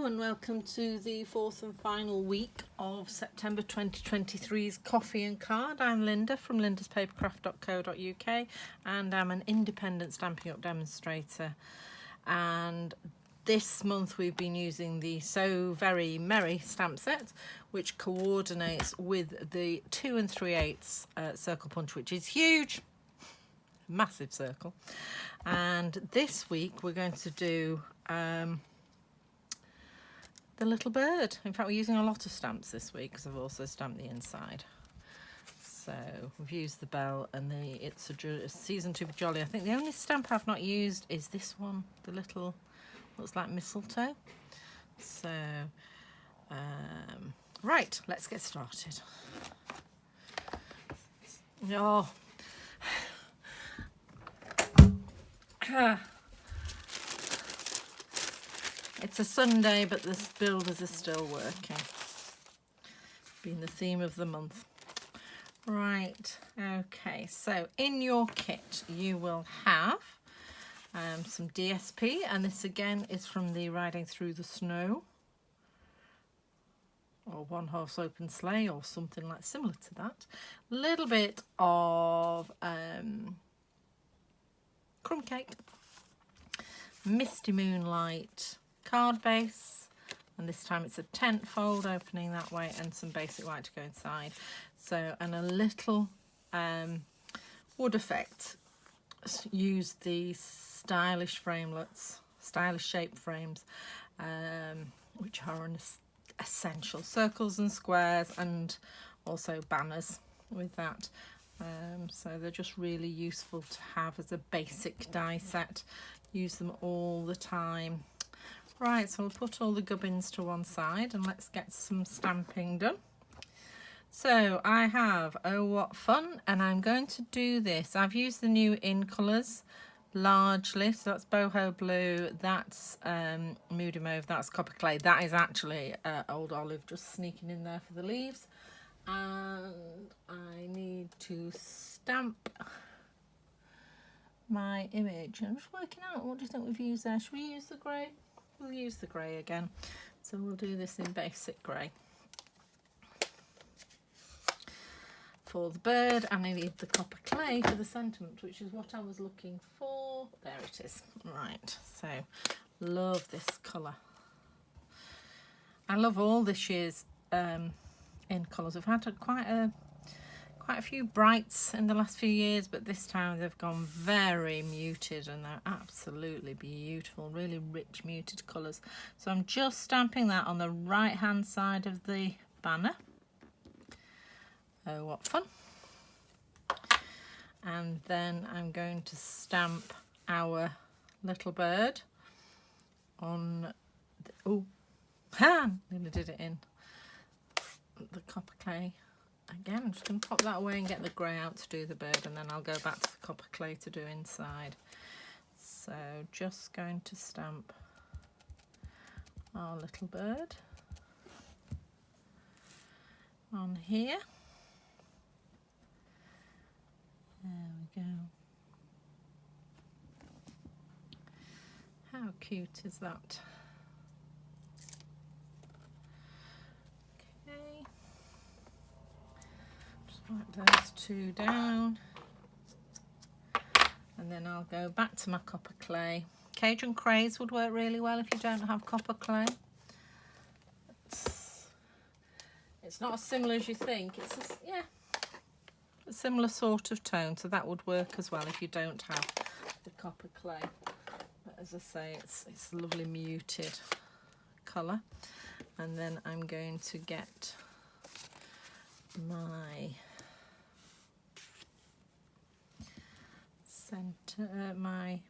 Hello and welcome to the fourth and final week of September 2023's Coffee and Card. I'm Linda from lindaspapercraft.co.uk and I'm an independent Stampin' Up demonstrator, and this month we've been using the So Very Merry stamp set, which coordinates with the 2 3/8 circle punch, which is huge, massive circle. And this week we're going to do the little bird. In fact, we're using a lot of stamps this week because I've also stamped the inside. So we've used the bell and it's a season 2 Jolly. I think the only stamp I've not used is this one, the little, looks like mistletoe. So right, let's get started. Oh. It's a Sunday, but the builders are still working. Being the theme of the month. Right, okay, so in your kit you will have some DSP, and this again is from the Riding Through the Snow, or One Horse Open Sleigh, or something like similar to that. A little bit of crumb cake, Misty Moonlight card base, and this time it's a tent fold opening that way, and some basic white to go inside. So, and a little wood effect. Use these stylish framelets, stylish shaped frames, which are an essential. Circles and squares, and also banners with that. So they're just really useful to have as a basic die set. Use them all the time. Right, so we'll put all the gubbins to one side and let's get some stamping done. So I have Oh What Fun, and I'm going to do this. I've used the new in colours largely, so that's Boho Blue, that's Moody Mauve, that's Copper Clay. That is actually Old Olive, just sneaking in there for the leaves. And I need to stamp my image. I'm just working out, what do you think we've used there? Should we use the grey? We'll use the grey again. So we'll do this in basic grey. For the bird, and I need the Copper Clay for the sentiment, which is what I was looking for. There it is. Right, so love this colour. I love all this year's in colours. I've had quite a few brights in the last few years, but this time they've gone very muted and they're absolutely beautiful, really rich muted colours. So I'm just stamping that on the right hand side of the banner. Oh, what fun. And then I'm going to stamp our little bird on the, oh, ha! Nearly did it in the Copper Clay. Again, I'm just going to pop that away and get the grey out to do the bird, and then I'll go back to the Copper Clay to do inside. So just going to stamp our little bird on here. There we go. How cute is that? Okay. Wipe those two down, and then I'll go back to my Copper Clay. Cajun Craze would work really well if you don't have Copper Clay. It's not as similar as you think. It's a similar sort of tone, so that would work as well if you don't have the Copper Clay. But as I say, it's a lovely muted colour. And then I'm going to get my my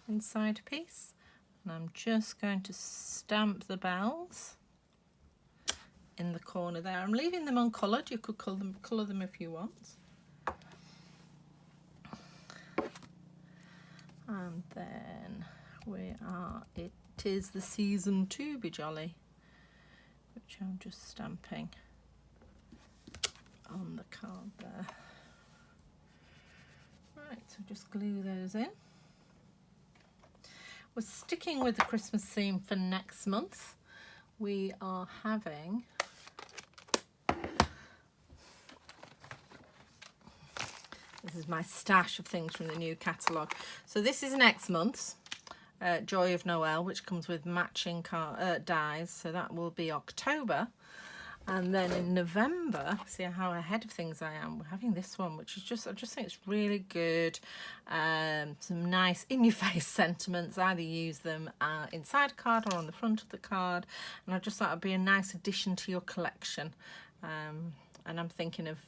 inside piece, and I'm just going to stamp the bells in the corner there. I'm leaving them uncoloured. You could colour them if you want. And then it is the season 2 Be Jolly, which I'm just stamping on the card there. Right, so just glue those in. we're sticking with the Christmas theme for next month. We are having this is my stash of things from the new catalogue. So this is next month's Joy of Noel, which comes with matching dies. So that will be October. And then in November, see how ahead of things I am, we're having this one, which is just, I just think it's really good. Some nice in-your-face sentiments. Either use them inside a card or on the front of the card. And I just thought it'd be a nice addition to your collection. And I'm thinking of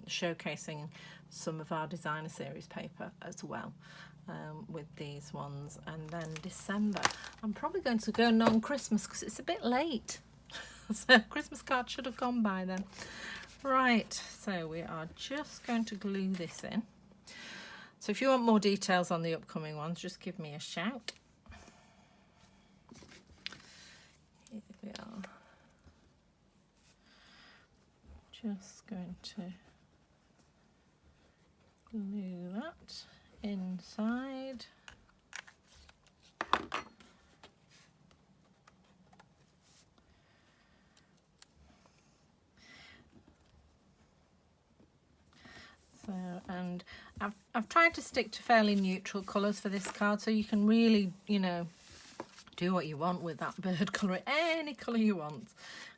showcasing some of our designer series paper as well with these ones. And then December, I'm probably going to go non-Christmas because it's a bit late. So Christmas card should have gone by then. Right, so we are just going to glue this in. So if you want more details on the upcoming ones, just give me a shout. Here we are. Just going to glue that inside. So, and I've tried to stick to fairly neutral colours for this card, so you can really, you know, do what you want with that bird colour, any colour you want.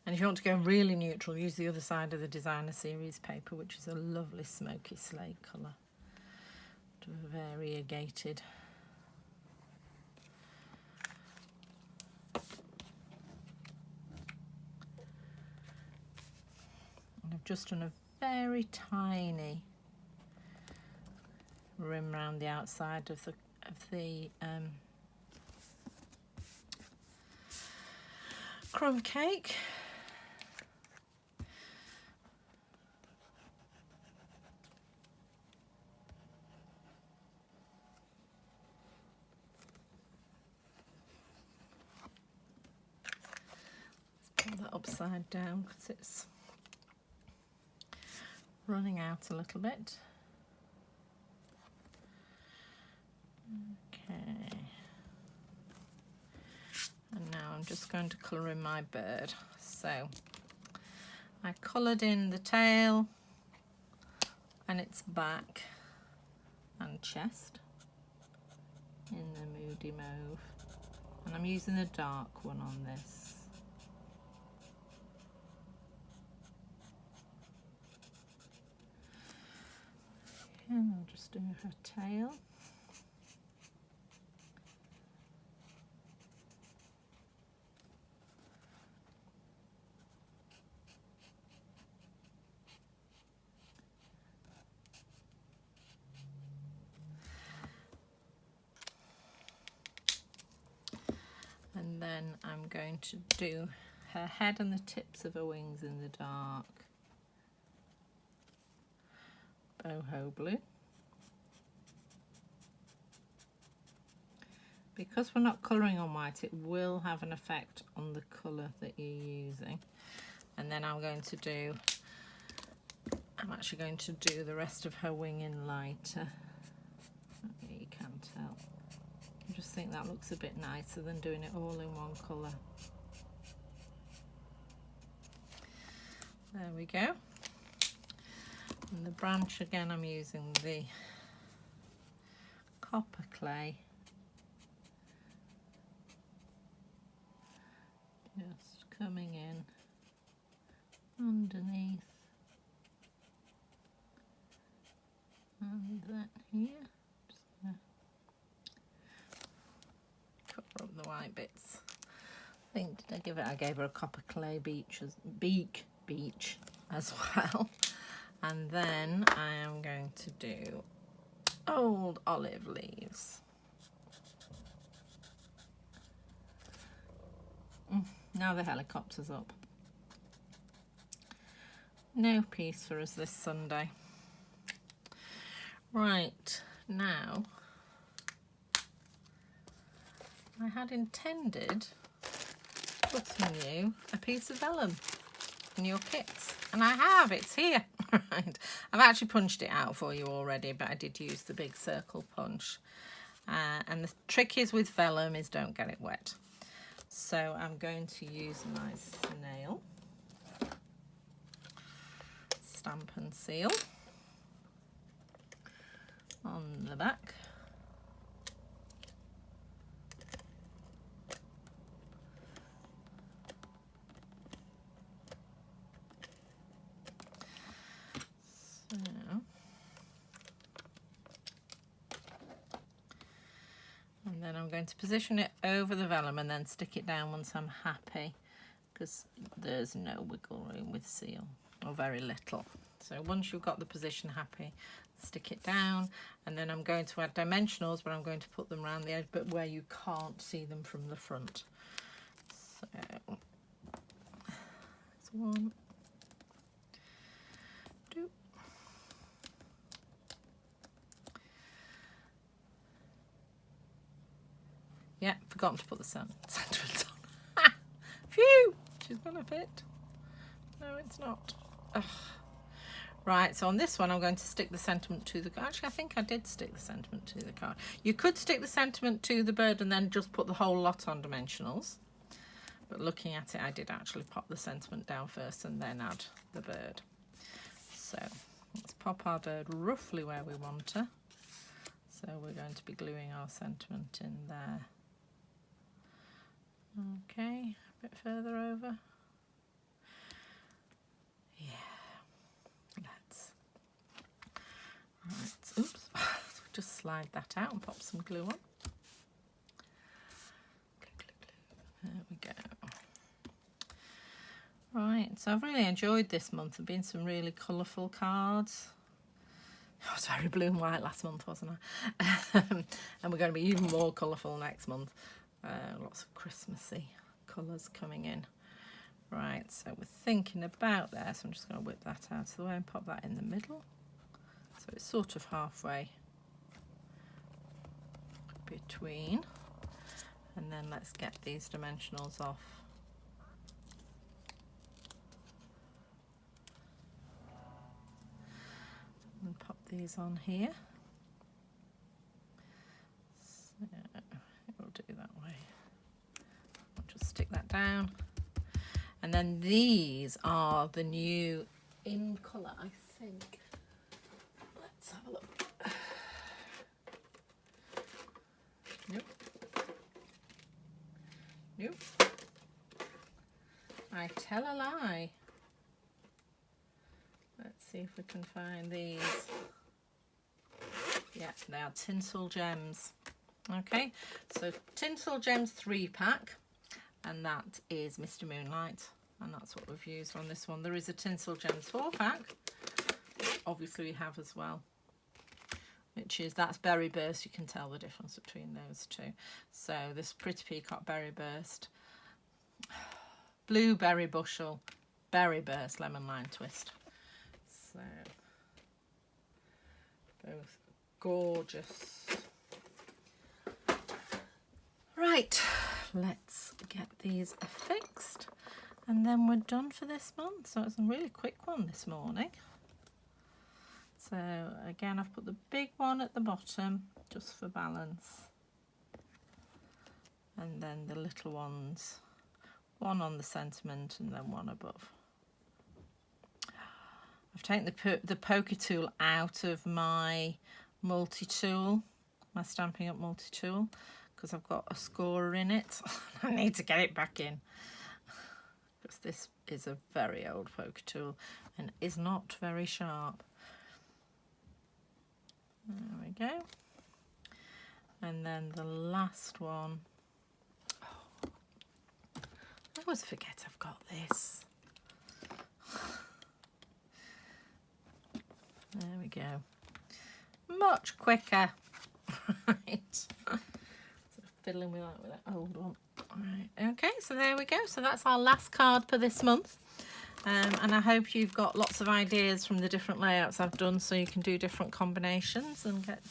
And if you want to go really neutral, use the other side of the designer series paper, which is a lovely smoky slate colour. Variegated. And I've just done a very tiny rim round the outside of the crumb cake. Let's pull that upside down because it's running out a little bit. Okay, and now I'm just going to colour in my bird. So I coloured in the tail and its back and chest in the Moody Mauve, and I'm using the dark one on this. And I'll just do her tail. And then I'm going to do her head and the tips of her wings in the dark boho blue. Because we're not colouring on white, it will have an effect on the colour that you're using. And then I'm actually going to do the rest of her wing in lighter. You can tell. I just think that looks a bit nicer than doing it all in one colour. There we go. And the branch again, I'm using the copper clay. Just coming in underneath. And that here. Just gonna cover up the white bits. I think, I gave her a copper clay beach as well. And then I am going to do old olive leaves. Now the helicopter's up. No peace for us this Sunday. Right, now I had intended putting you a piece of vellum in your kits, and I have, it's here. Right, I've actually punched it out for you already, but I did use the big circle punch. And the trick is with vellum is don't get it wet. So I'm going to use my snail Stampin seal on the back. So, and then I'm going to position it over the vellum and then stick it down once I'm happy, because there's no wiggle room with seal, or very little. So once you've got the position happy, stick it down, and then I'm going to add dimensionals, but I'm going to put them around the edge, but where you can't see them from the front. So that's 1, 2. Yeah, forgotten to put the sentiments on. Phew! She's gonna fit. No, it's not. Ugh. Right, so on this one I'm going to stick the sentiment to the... Actually, I think I did stick the sentiment to the card. You could stick the sentiment to the bird and then just put the whole lot on dimensionals. But looking at it, I did actually pop the sentiment down first and then add the bird. So let's pop our bird roughly where we want her. So we're going to be gluing our sentiment in there. Okay, a bit further over. Yeah, let's. Right, oops, just slide that out and pop some glue on. There we go. Right, so I've really enjoyed this month. There have been some really colourful cards. I was very blue and white last month, wasn't I? And we're going to be even more colourful next month. Lots of Christmassy colours coming in. Right, so we're thinking about there, so I'm just going to whip that out of the way and pop that in the middle. So it's sort of halfway between. And then let's get these dimensionals off. And pop these on here. So it'll do that way. I'll just stick that down. And then these are the new in colour, I think. Let's have a look. Nope. Nope. I tell a lie. Let's see if we can find these. Yeah, they are Tinsel Gems. Okay, so Tinsel Gems 3-pack, and that is Mr. Moonlight, and that's what we've used on this one. There is a Tinsel Gems 4-pack, obviously we have as well, which is, that's Berry Burst. You can tell the difference between those two. So this Pretty Peacock Berry Burst, Blueberry Bushel, Berry Burst, Lemon Lime Twist. So both gorgeous. Right, let's get these affixed and then we're done for this month. So it's a really quick one this morning. So again, I've put the big one at the bottom just for balance, and then the little ones, one on the sentiment and then one above. I've taken the poker tool out of my multi-tool, my Stampin' Up multi-tool, because I've got a scorer in it. I need to get it back in, because this is a very old poker tool and is not very sharp. There we go. And then the last one. Oh, I always forget I've got this. There we go. Much quicker. Right. So fiddling with that old one. Right. Okay, so there we go. So that's our last card for this month. And I hope you've got lots of ideas from the different layouts I've done, so you can do different combinations and get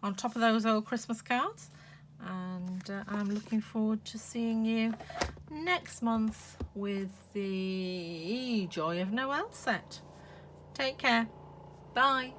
on top of those old Christmas cards. And I'm looking forward to seeing you next month with the Joy of Noel set. Take care. Bye.